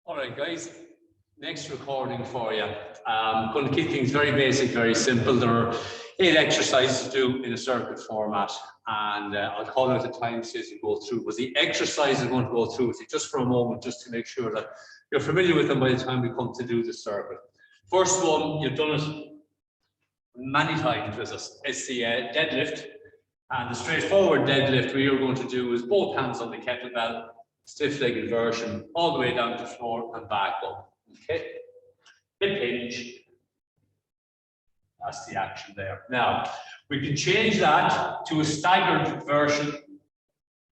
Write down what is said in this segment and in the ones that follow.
All right, guys, next recording for you. I'm going to keep things very basic, very simple. There are 8 exercises to do in a circuit format, and I'll call out the times as you go through. But the exercise I'm going to go through with you just for a moment, just to make sure that you're familiar with them by the time we come to do the circuit. First one, you've done it many times with us. It's the deadlift, and the straightforward deadlift we are going to do is both hands on the kettlebell, stiff-legged version, all the way down to the floor and back up. Okay, hip hinge. That's the action there. Now, we can change that to a staggered version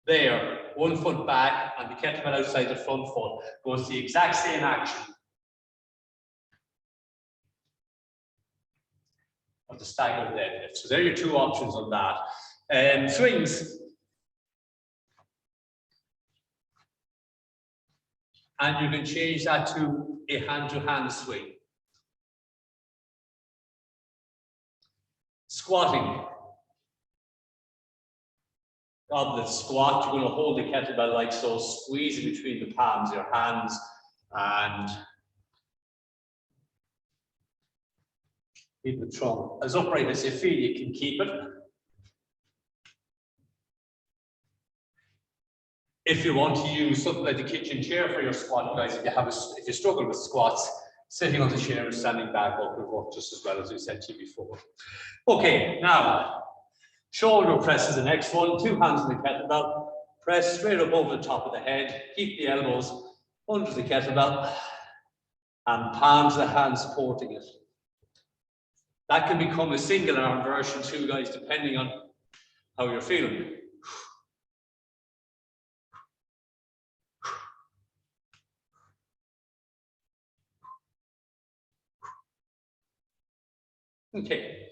there. 1 foot back and the kettlebell outside the front foot. Goes the exact same action of the staggered deadlift. So there are your 2 options on that. Swings. And you can change that to a hand-to-hand swing. Squatting. Goblet squat, you're going to hold the kettlebell like so, squeeze it between the palms of your hands, and keep the trunk as upright as you feel you can keep it. If you want to use something like the kitchen chair for your squat, guys, if you struggle with squats, sitting on the chair and standing back up will work just as well as we said to you before. Okay, now shoulder press is the next one. 2 hands on the kettlebell, press straight up over the top of the head, keep the elbows under the kettlebell, and palms of the hand supporting it. That can become a single arm version too, guys, depending on how you're feeling. Okay,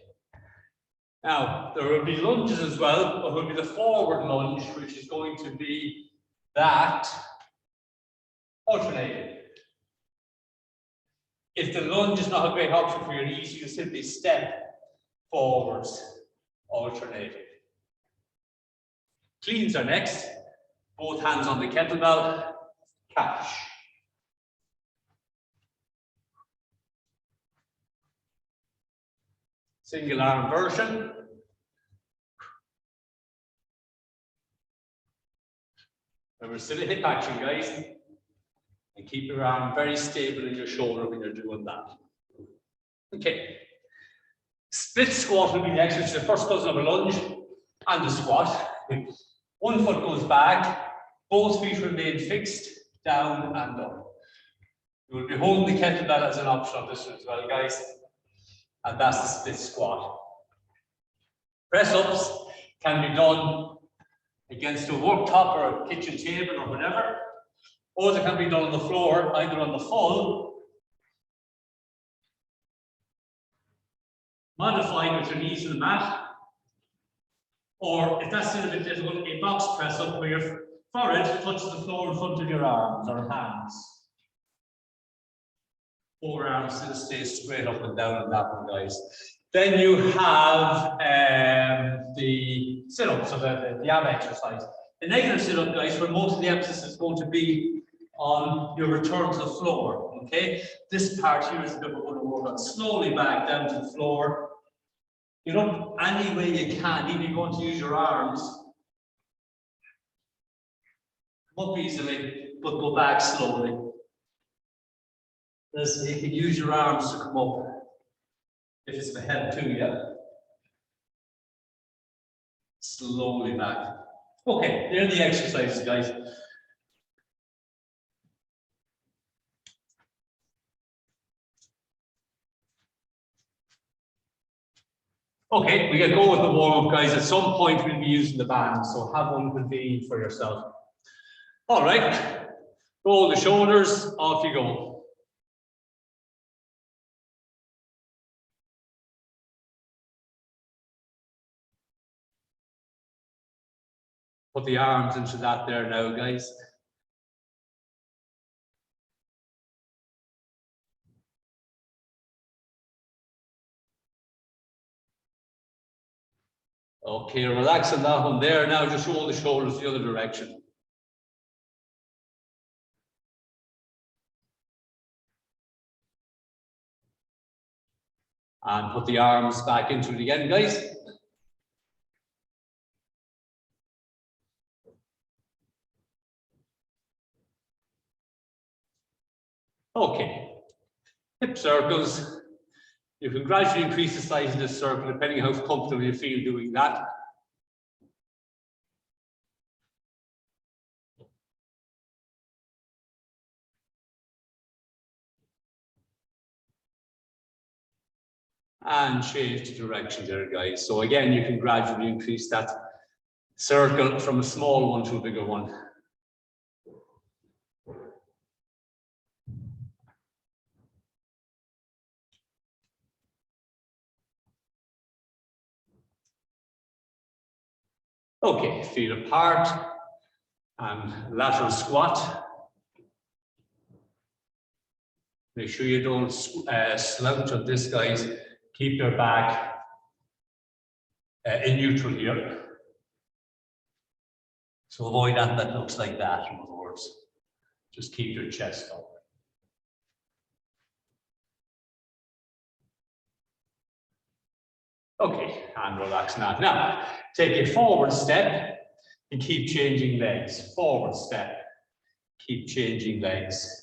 now there will be lunges as well, but there will be the forward lunge, which is going to be that alternating. If the lunge is not a great option for your knees, you can simply step forwards, alternating. Cleans are next, both hands on the kettlebell, cash. Single arm version. Remember, still a hip action, guys. And keep your arm very stable in your shoulder when you're doing that. Okay. Split squat will be the exercise. The first goes of a lunge and a squat. 1 foot goes back, both feet remain fixed, down and up. You will be holding the kettlebell as an option on this one as well, guys. And that's the split squat. Press-ups can be done against a worktop or a kitchen table or whatever, or they can be done on the floor, either on the full, modified with your knees in the mat, or if that's still a bit difficult, a box press-up where your forehead touches the floor in front of your arms or hands. 4 arms still stay straight up and down on that one, guys. Then you have the sit-ups, so the ab exercise. The negative sit-up, guys, where most of the emphasis is going to be on your return to the floor. Okay, this part here is a bit we're going to work on. Slowly back down to the floor. Get up any way you can, even if you're going to use your arms. Come up easily, but go back slowly. You can use your arms to come up if it's the help to you. Slowly back. Okay, there are the exercises, guys. Okay, we can go with the warm-up, guys. At some point, we'll be using the band, so have one convenient for yourself. All right, roll the shoulders, off you go. Put the arms into that there now, guys. Okay, relax on that one there. Now just roll the shoulders the other direction. And put the arms back into it again, guys. Okay, hip circles. You can gradually increase the size of this circle depending on how comfortable you feel doing that. And change the direction there, guys. So again, you can gradually increase that circle from a small one to a bigger one. Okay, feet apart and lateral squat. Make sure you don't slouch on this, guys. Keep your back in neutral here. So avoid that looks like that, in other words. Just keep your chest up. Okay, and relax now. Now, take a forward step and keep changing legs. Forward step, keep changing legs.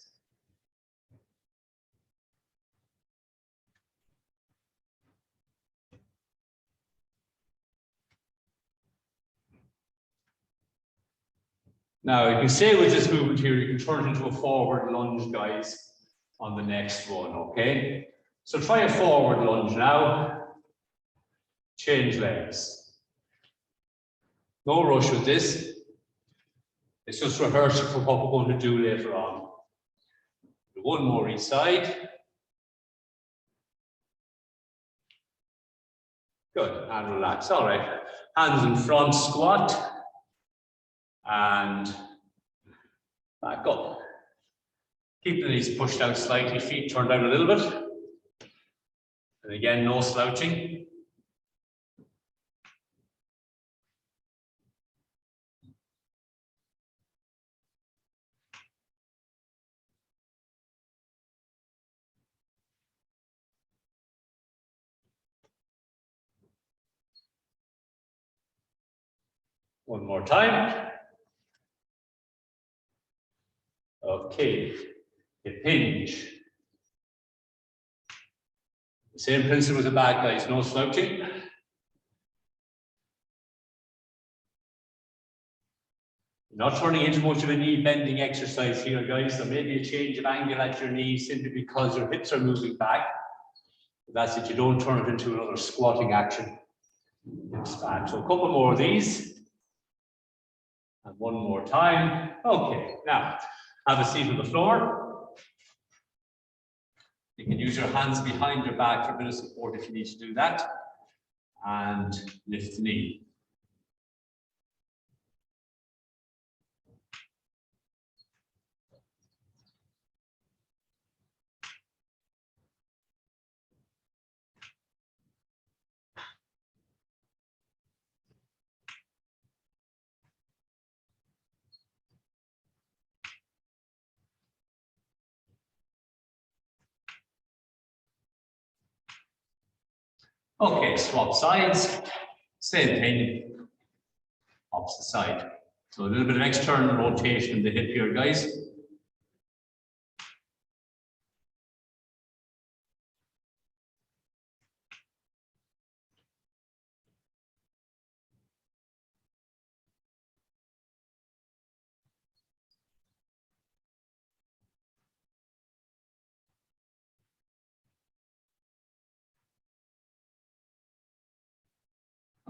Now, you can stay with this movement here. You can turn it into a forward lunge, guys, on the next one, okay? So try a forward lunge now. Change legs. No rush with this. It's just rehearsal for what we're going to do later on. One more each side. Good, and relax. All right. Hands in front, squat. And back up. Keep the knees pushed out slightly, feet turned out a little bit. And again, no slouching. One more time. Okay, hip hinge. Same principle with the back, guys, no slouching. Not turning into much of a knee bending exercise here, guys. There may be a change of angle at your knee simply because your hips are moving back. That's it, you don't turn it into another squatting action. Hips back. So a couple more of these. And one more time. Okay, now have a seat on the floor. You can use your hands behind your back for a bit of support if you need to do that. And lift the knee. Okay, swap sides. Same thing. Opposite side. So a little bit of external rotation in the hip here, guys.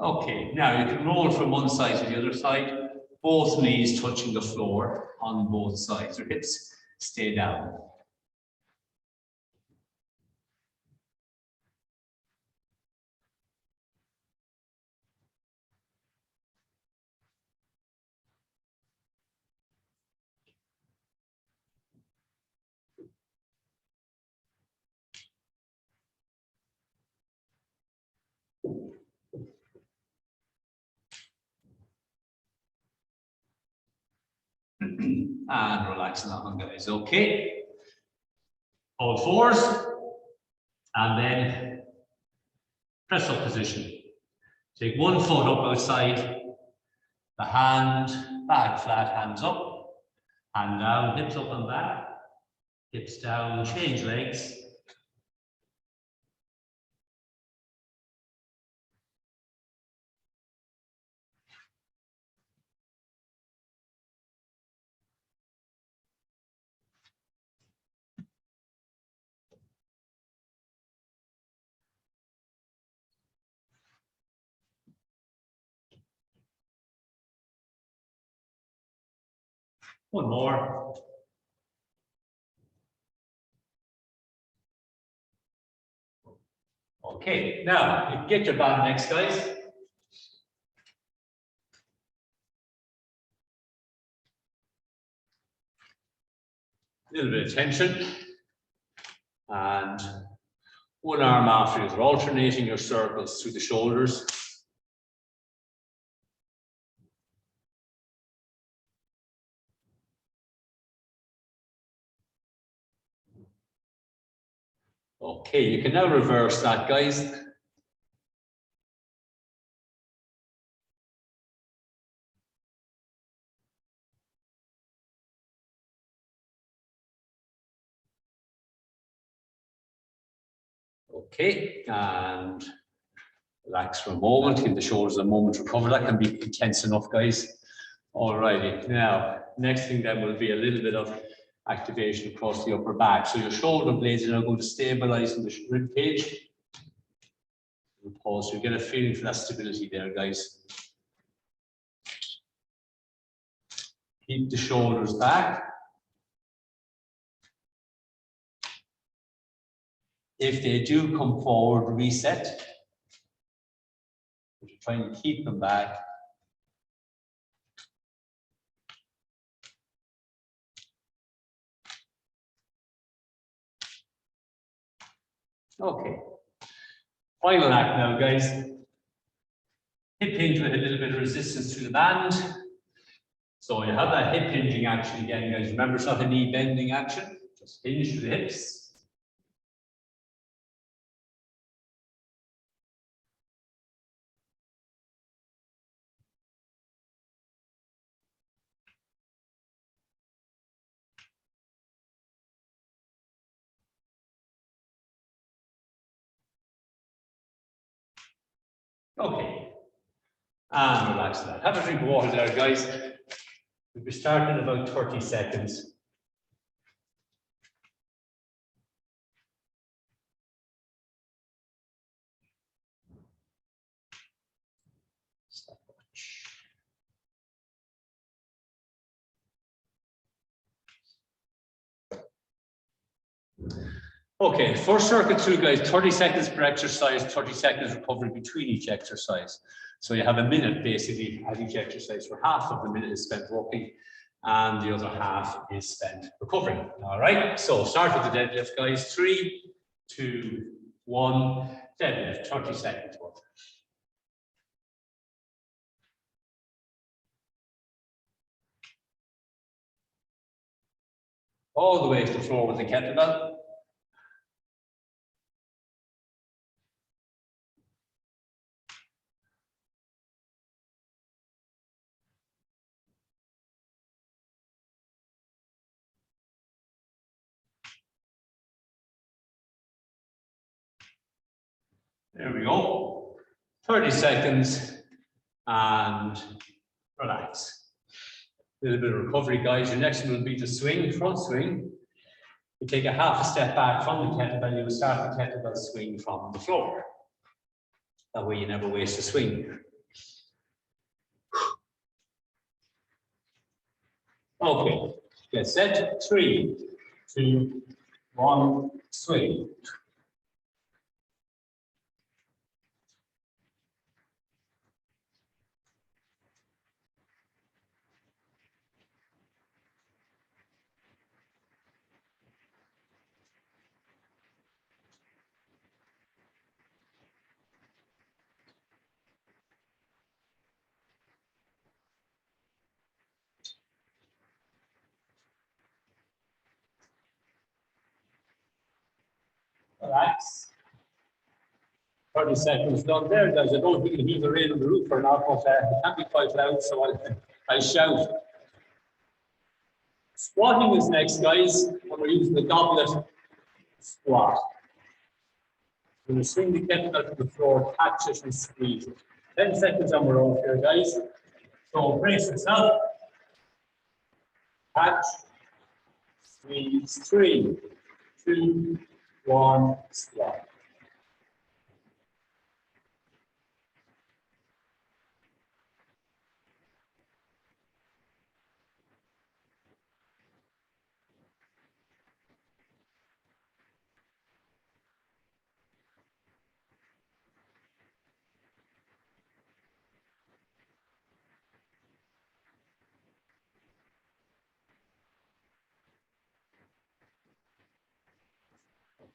Okay, now you can roll from one side to the other side, both knees touching the floor on both sides. Your hips stay down. And relax that one, guys. Okay. Hold fours. And then press up position. Take one foot up outside, the hand back flat, hands up, hand down, hips up and back, hips down, change legs. One more. Okay, now get your band next, guys. A little bit of tension. And one arm after the other, alternating your circles through the shoulders. Okay, you can now reverse that, guys. Okay, and relax for a moment, give the shoulders a moment to recover. That can be intense enough, guys. Alrighty, now, next thing then will be a little bit of activation across the upper back. So your shoulder blades are now going to stabilize in the rib cage. Pause, so you get a feeling for that stability there, guys. Keep the shoulders back. If they do come forward, reset. You're trying to keep them back. Okay. Final act now, guys. Hip hinge with a little bit of resistance to the band. So you have that hip hinging action again, guys. Remember, it's not a knee bending action. Just hinge to the hips. Okay. And relax that. Have a drink of water there, guys. We'll be starting in about 30 seconds. Okay, first circuit through, guys, 30 seconds per exercise, 30 seconds recovery between each exercise. So you have a minute basically at each exercise, where half of the minute is spent working and the other half is spent recovering. All right, so start with the deadlift, guys. 3, 2, 1, deadlift, 30 seconds worth. All the way to the floor with the kettlebell. There we go. 30 seconds and relax. A little bit of recovery, guys. Your next one will be the swing, front swing. You take a half a step back from the kettlebell, you will start the kettlebell swing from the floor. That way you never waste a swing. Okay, get set. 3, 2, 1, swing. Relax. 30 seconds done there, guys. I don't know if we can hear the rain on the roof or not, but it can be quite loud, so I'll shout. Squatting is next, guys, and we're using the goblet squat. We're going to swing the kettlebell to the floor, catch it and squeeze it. 10 seconds and we're off here, guys. So brace yourself. Catch, squeeze, 3, 2, 1, squat.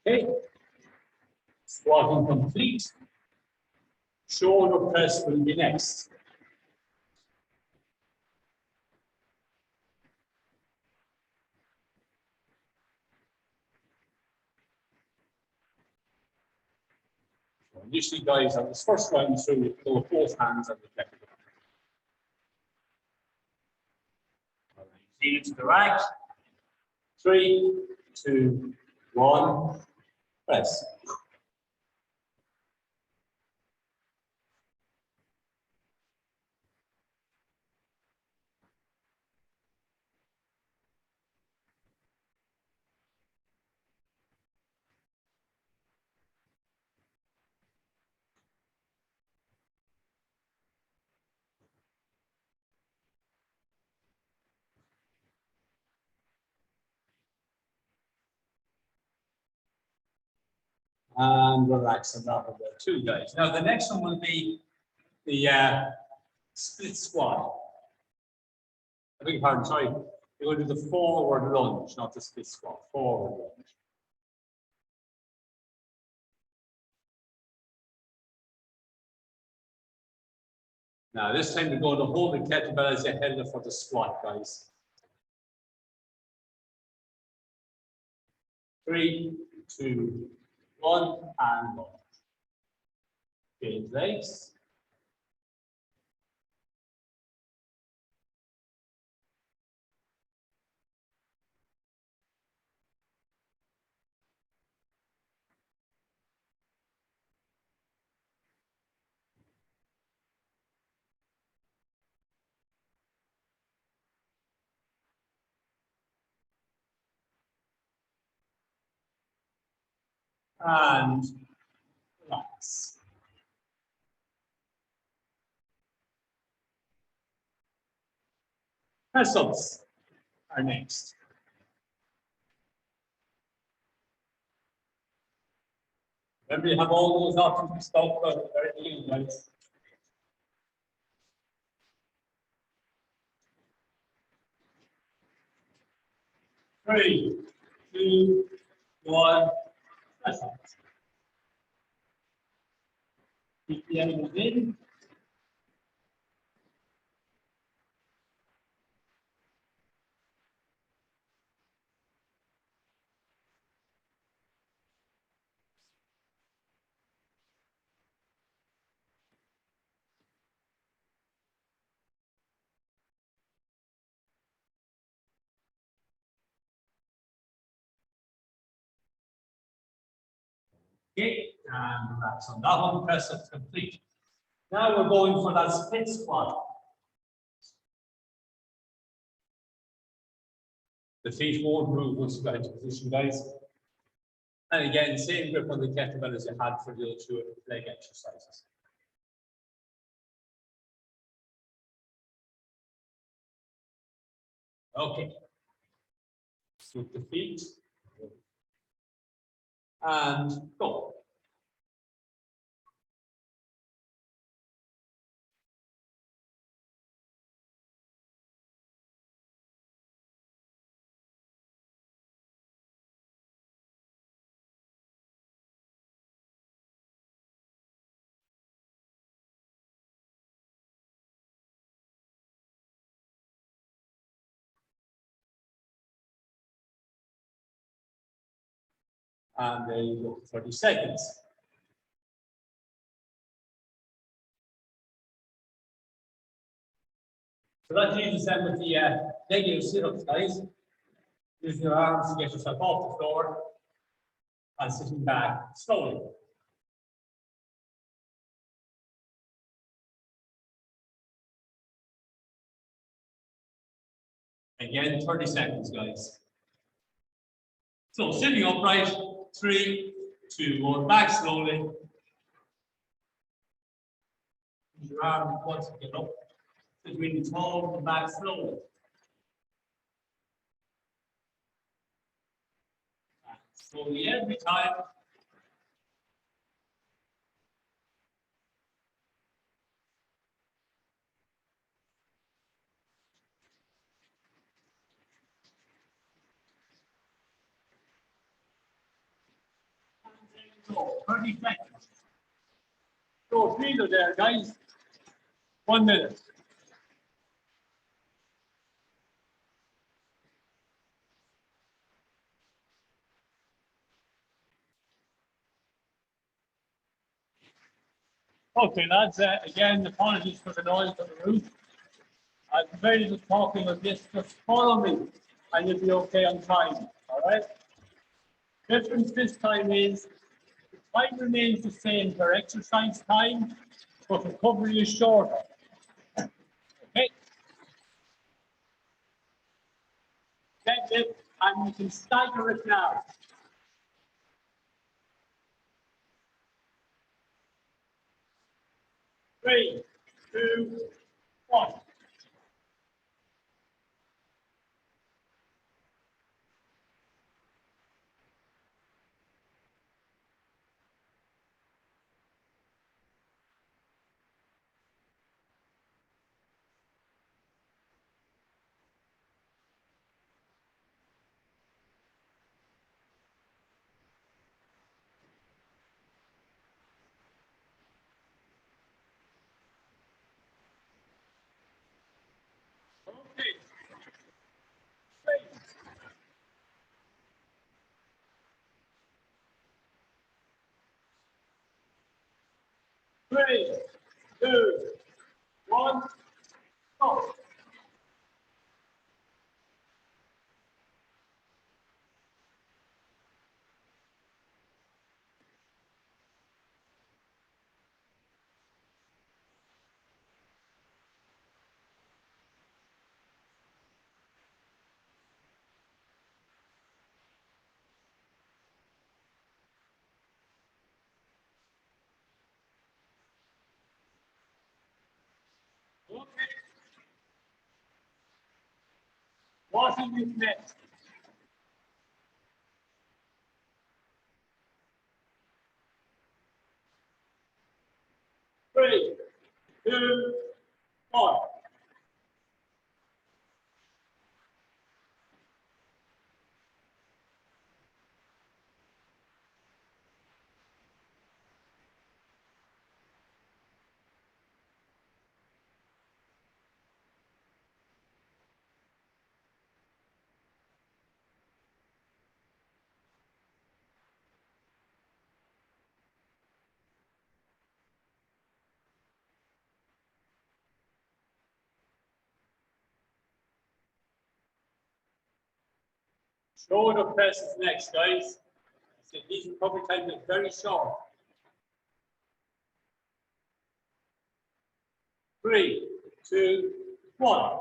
Okay. Squatting complete. Shoulder press will be next. So initially, guys, on this first round, so you pull both hands on the kettlebell. Lean to the right. 3, 2, 1, press. And relax on that one there too, guys. Now the next one will be the split squat. I beg your pardon, sorry. You're going to do the forward lunge, not the split squat. Forward lunge. Now this time we're going to hold the kettlebell as you held it for the squat, guys. 3, 2, 1, and lunge. Change legs. And relax. Press ups are next. Remember, you have all those options we spoke about at the very beginning, guys. Three, 2, 1, press up. Keep the elbows in. Okay, and relax on that one, press up complete. Now we're going for that split squat. The feet won't move once you get into position, guys. And again, same grip on the kettlebell as you had for the other 2 leg exercises. Okay. Sweep the feet. And go. And there you go, 30 seconds. So that's usually same with the negative sit-ups, guys. Using your arms to get yourself off the floor and sitting back slowly. Again, 30 seconds, guys. So sitting upright, 3, 2, 1, back slowly. Use your arm once to get up. Between the toes and back slowly. Slowly every time. So 30 seconds. So breather there, guys. 1 minute. Okay, lads, again, apologies for the noise on the roof. I'm very just talking on this, just follow me, and you'll be okay on time, all right? Difference this time is, the time remains the same for exercise time, but recovery is shorter. Okay? Deadlift, and you can stagger it now. 3, 2, 1. Okay. 3, 2, 1, go. Okay. What is this next? 3, 2, 1. Shoulder presses next, guys. So these recovery times are very short. 3, 2, 1.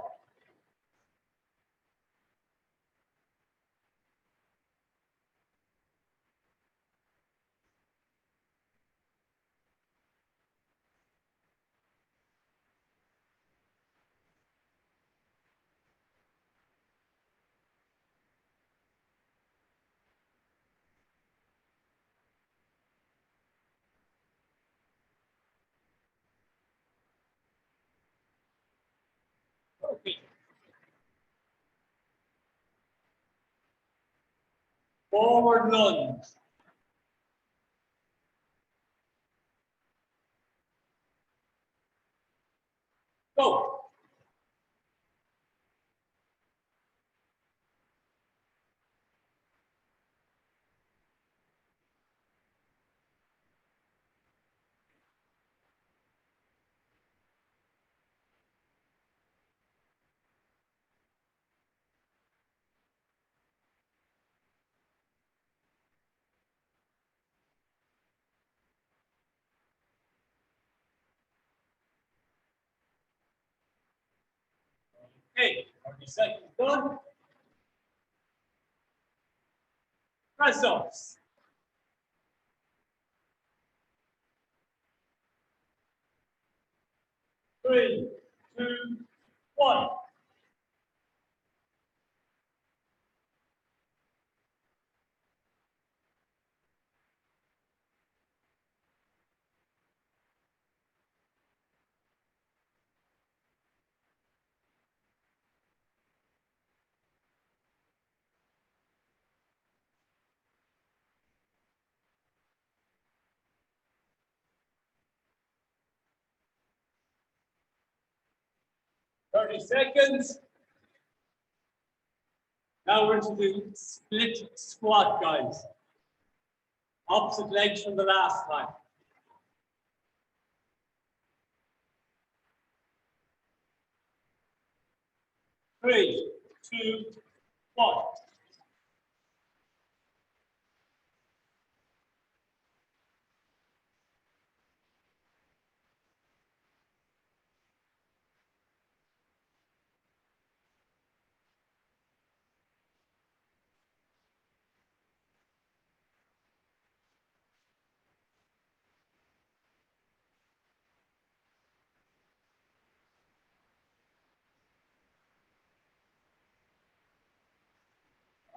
Okay. Forward lunge. Go. Okay, 30 seconds done. Press ups. 3, 2, 1. Thirty seconds. Now we're to do split squat, guys. Opposite legs from the last time. 3, 2, 1.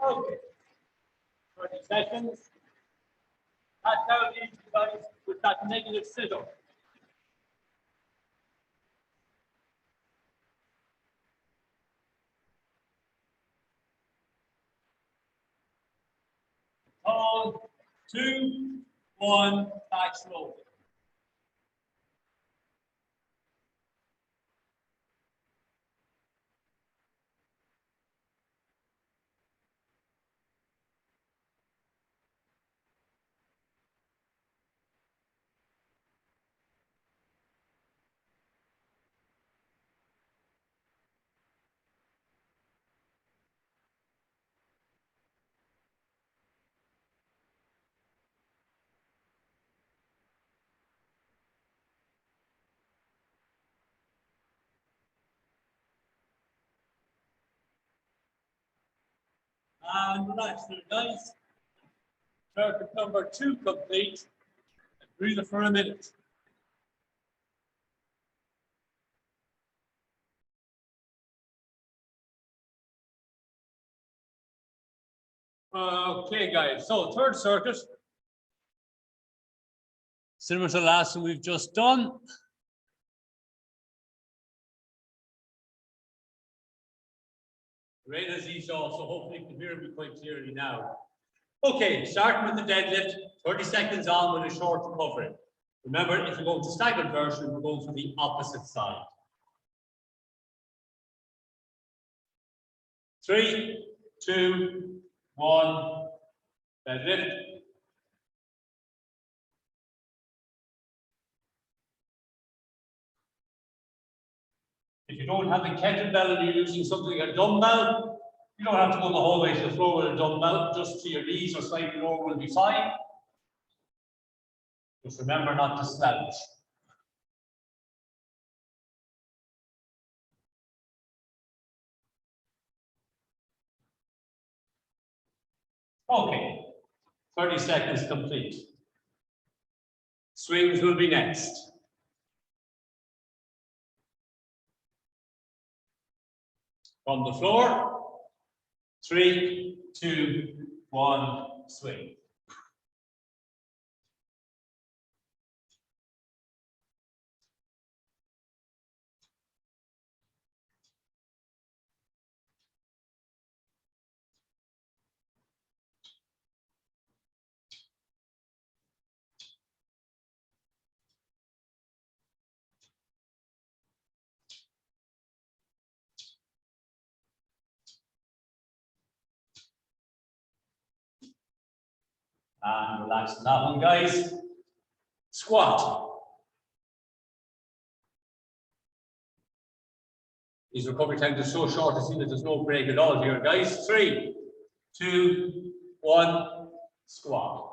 Okay. 30 seconds. That now leaves you guys with that negative sit-up. On, 2, 1, back slowly. And relax there, guys. Circuit number 2 complete. And breathe for a minute. Okay, guys. So third circuit. Similar to the last one we've just done. Great as you saw, so hopefully you can hear me quite clearly now. Okay, starting with the deadlift, 30 seconds on with a short recovery. Remember, if you're going to staggered version, we're going to the opposite side. 3, 2, 1, deadlift. If you don't have a kettlebell and you're using something like a dumbbell, you don't have to go the whole way to the floor with a dumbbell, just to your knees or slightly lower will be fine. Just remember not to slouch. Okay, 30 seconds complete. Swings will be next. From the floor, 3, 2, 1, swing. And relax on that one, guys. Squat. These recovery times are so short to see that there's no break at all here, guys. 3, 2, 1, squat.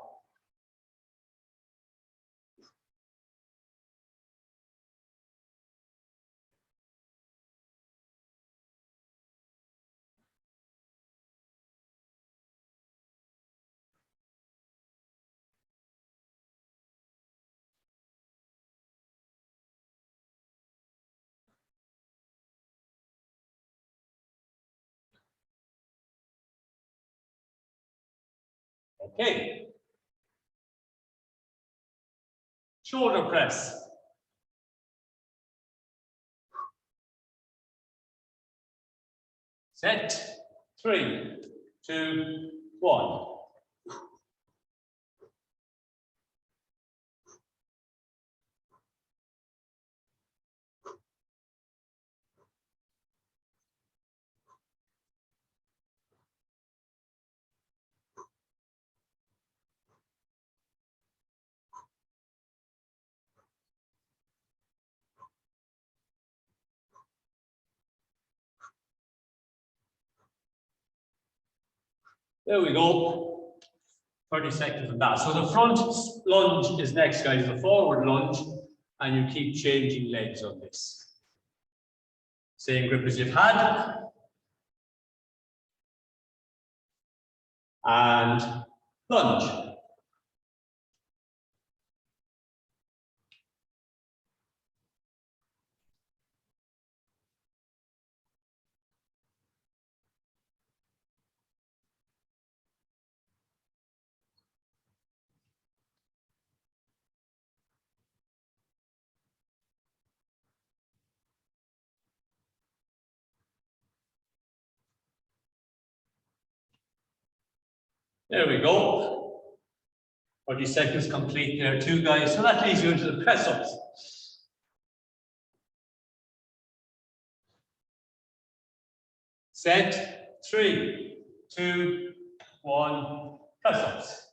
Okay. Shoulder press. Set. 3, 2, 1. There we go. 30 seconds of that. So the front lunge is next, guys, the forward lunge, and you keep changing legs on this. Same grip as you've had. And lunge. There we go. 30 seconds complete there too, guys. So that leads you into the press-ups. Set. 3, 2, 1. Press-ups.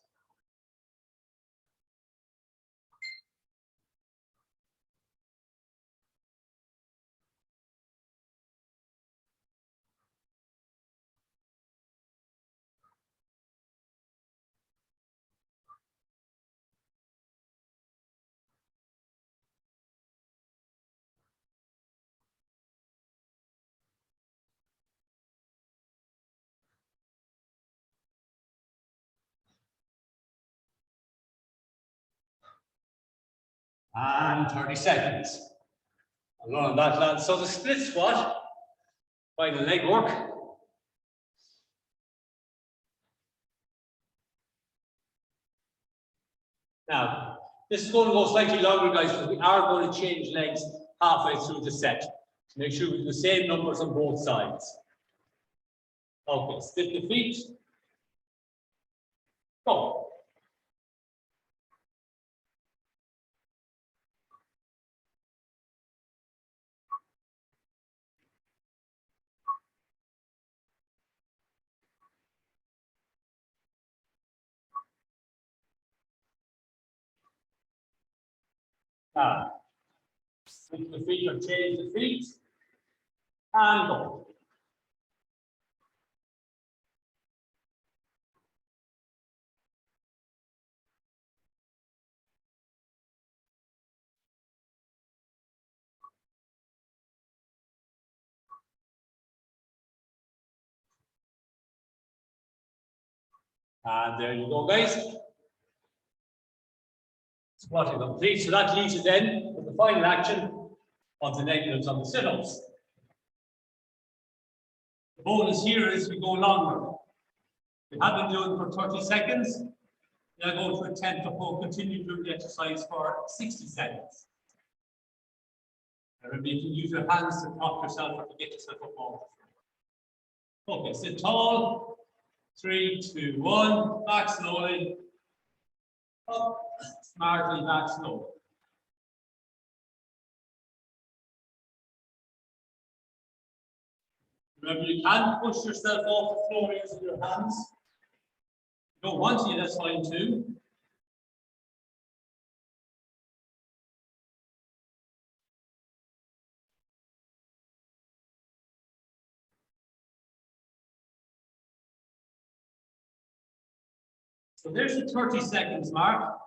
And 30 seconds. Along on that, lads. So the split squat, final leg work. Now, this is going to go slightly longer, guys, because we are going to change legs halfway through the set to make sure we do the same numbers on both sides. Okay, split the feet. Go. Now, split the feet or change the feet. And go. And there you go, guys. Squatting complete. So that leaves you then with the final action of the negatives on the sit-ups. The bonus here is we go longer. We have been doing for 30 seconds. Now go to attempt to continue doing the exercise for 60 seconds. Remember, you can use your hands to prop yourself or to get yourself up off the floor. Okay, sit tall. 3, 2, 1. Back slowly. Up, smartly, back slowly. Remember, you can push yourself off the floor using your hands. If you don't want to, that's fine too. So there's the 30 seconds mark.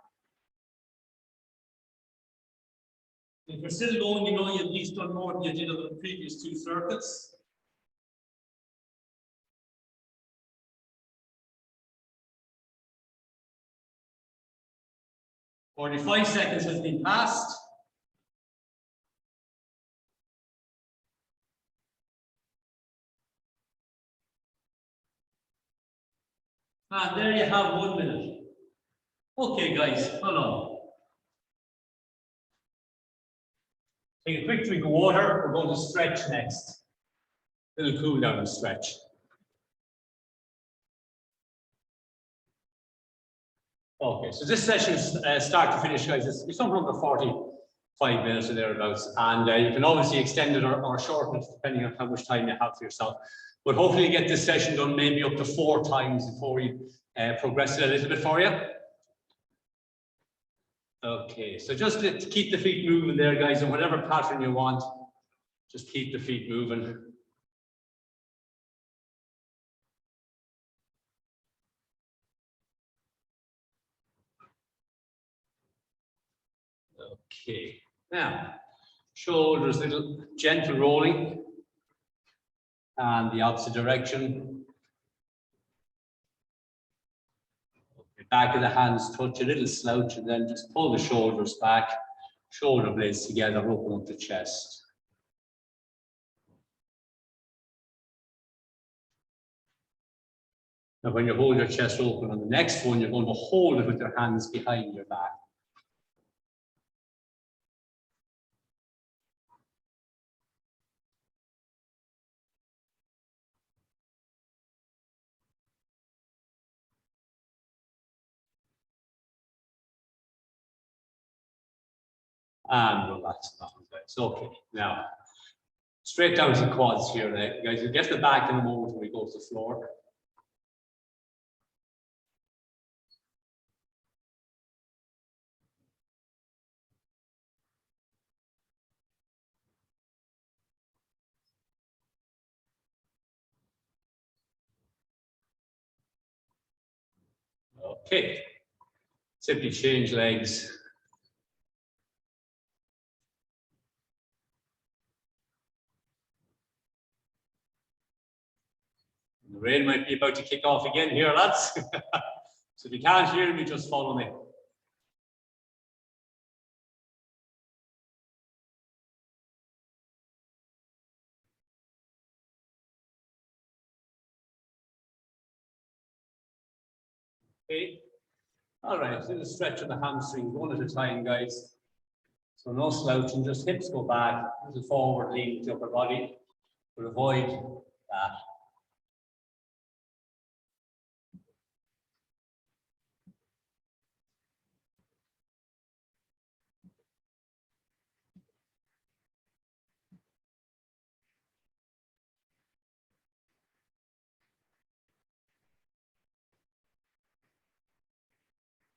If you're still going, you know you've at least done more than you did on the previous 2 circuits. "45 seconds has been passed. And there you have 1 minute. Okay, guys, hold on. Take a quick drink of water. We're going to stretch next. Little cool down and stretch. Okay, so this session, start to finish, guys, it's something under 45 minutes or thereabouts, and you can obviously extend it or shorten it depending on how much time you have for yourself. But hopefully you get this session done maybe up to 4 times before we progress it a little bit for you. Okay, so just to keep the feet moving there, guys, in whatever pattern you want, just keep the feet moving. Okay, now shoulders, little gentle rolling, and the opposite direction. Okay, back of the hands touch, a little slouch, and then just pull the shoulders back, shoulder blades together, open up the chest. Now, when you hold your chest open on the next one, you're going to hold it with your hands behind your back. And relax down, guys. Okay, now straight down to quads here, guys. You'll get the back in a moment when we go to the floor. Okay, simply change legs. The rain might be about to kick off again here, lads. So if you can't hear me, just follow me. Okay. All right, little stretch of the hamstrings, one at a time, guys. So no slouching, just hips go back, little forward, lean to upper body. But avoid that.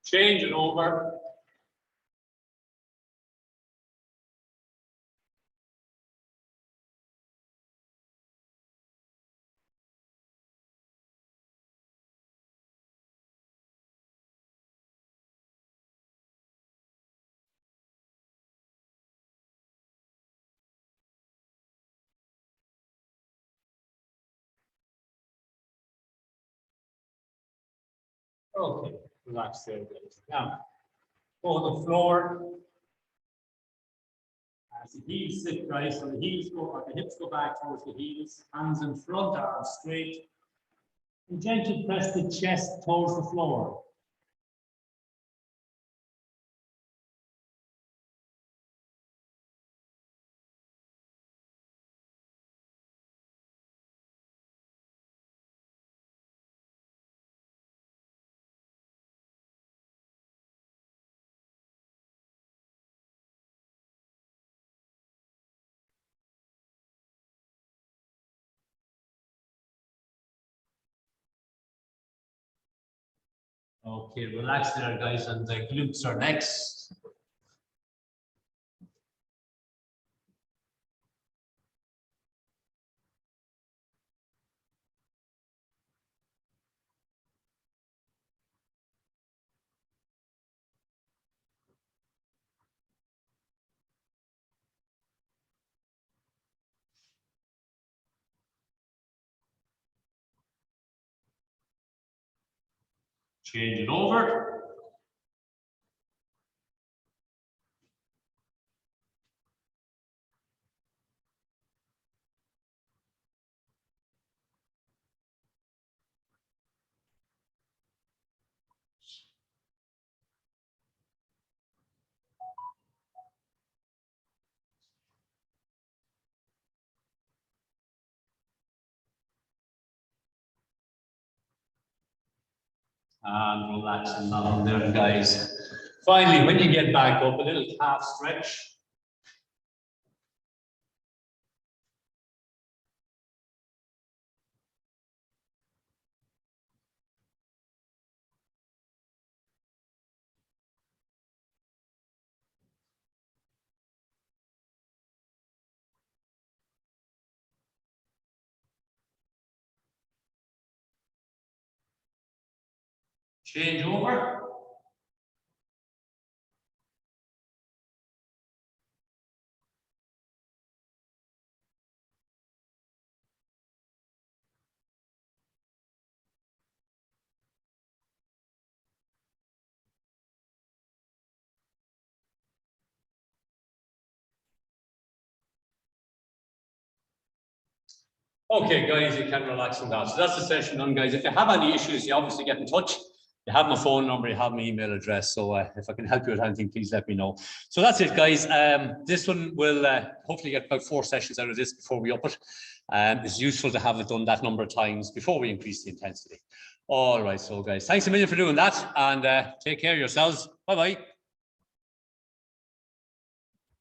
Change it over. Okay, relax there, guys. Now, go to the floor. As the heels sit, guys, so the heels go, or the hips go back towards the heels, hands in front, arms straight. And gently press the chest towards the floor. Okay, relax there, guys, and the glutes are next. Change it over. And relaxing down there, guys. Finally, when you get back up, a little calf stretch. Change over. Okay, guys, you can relax on that. So that's the session done, guys. If you have any issues, you obviously get in touch. You have my phone number, you have my email address. So if I can help you with anything, please let me know. So that's it, guys. This one will hopefully get about 4 sessions out of this before we up it. It's useful to have it done that number of times before we increase the intensity. All right, so guys, thanks a million for doing that, and take care of yourselves. Bye-bye.